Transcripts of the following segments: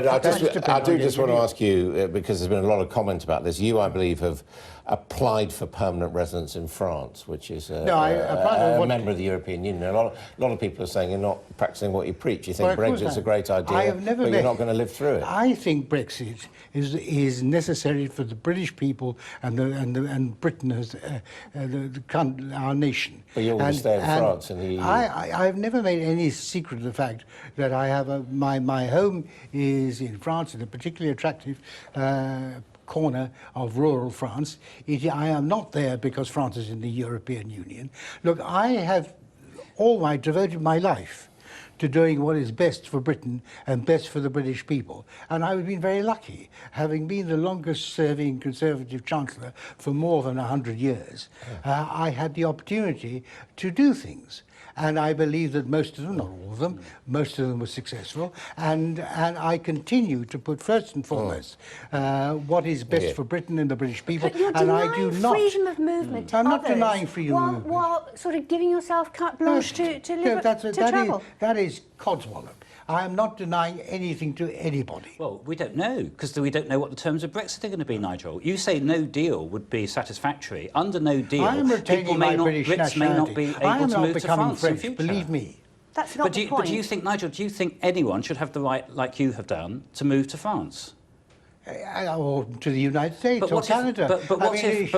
I do just want to ask you, because there's been a lot of comment about this, you, I believe, have applied for permanent residence in France, which is a member of the European Union. A lot of people are saying you're not practising what you preach. You think Brexit's a great idea, but you're not going to live through it. I think Brexit is necessary for the British people and Britain as our nation. But you're going to stay in France in the EU. I've never made any secret of the fact that I have my home is in France, in a particularly attractive corner of rural France. I am not there because France is in the European Union. Look, I have devoted my life to doing what is best for Britain and best for the British people. And I've been very lucky, having been the longest-serving Conservative Chancellor for more than 100 years. I had the opportunity to do things. And I believe that most of them, not all of them, most of them were successful. And I continue to put first and foremost what is best for Britain and the British people. But you're denying freedom of movement to I'm others not denying freedom of movement. While sort of giving yourself carte blanche to travel. That is codswallop. I am not denying anything to anybody. Well, we don't know, because we don't know what the terms of Brexit are going to be, Nigel. You say no deal would be satisfactory. Under no deal, Brits may not be able to move to France in future. Believe me. That's not the point. But do you think, Nigel, do you think anyone should have the right, like you have done, to move to France? Or to the United States or Canada. But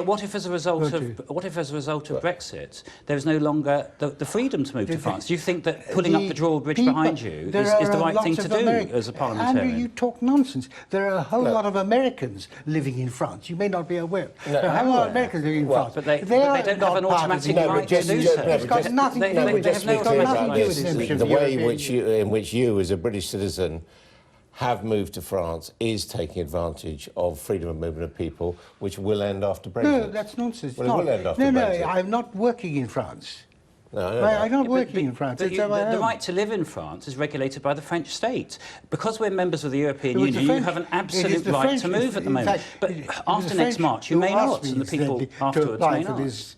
what if, as a result of Brexit, there is no longer the freedom to move to France? Do you think that pulling up the drawbridge behind you is the right thing to do as a parliamentarian? Andrew, you talk nonsense. There are a whole lot of Americans living in France. You may not be aware. There are a whole lot of Americans living in France. But they don't have an automatic right to do so. It's got nothing to do with this. The way in which you, as a British citizen, have moved to France is taking advantage of freedom of movement of people, which will end after Brexit. No, that's nonsense. Well, it will end after Brexit. No, I'm not working in France. No. I'm not working in France. The right to live in France is regulated by the French state. Because we're members of the European Union, you have an absolute right to move at the moment. But after next March, you may not, and the people afterwards may not. For this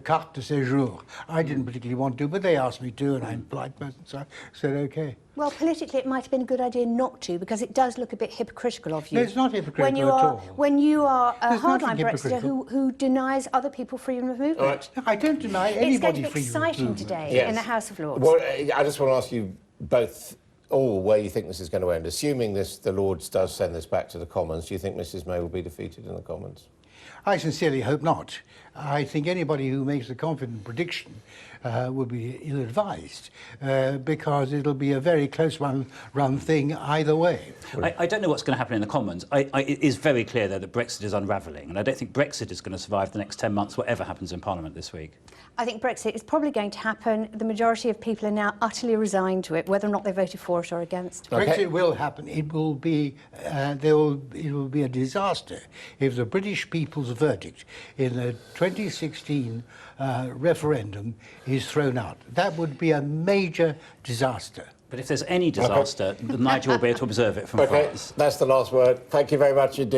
carte de séjour. I didn't particularly want to, but they asked me to, and I'm a polite person, so I said OK. Well, politically, it might have been a good idea not to, because it does look a bit hypocritical of you. No, it's not hypocritical at all. When you are a hardline Brexiter who denies other people freedom of movement. Right. I don't deny anybody freedom of movement. It's going to be exciting today in the House of Lords. Well, I just want to ask you both where you think this is going to end. Assuming the Lords does send this back to the Commons, do you think Mrs May will be defeated in the Commons? I sincerely hope not. I think anybody who makes a confident prediction will be ill-advised because it'll be a very close run thing either way. I don't know what's going to happen in the Commons. It is very clear, though, that Brexit is unravelling, and I don't think Brexit is going to survive the next 10 months, whatever happens in Parliament this week. I think Brexit is probably going to happen. The majority of people are now utterly resigned to it, whether or not they voted for it or against. Okay. Brexit will happen. It will be it will be a disaster if the British people's verdict in the 2016 referendum is thrown out. That would be a major disaster. But if there's any disaster, Nigel will be able to observe it from France. That's the last word. Thank you very much indeed.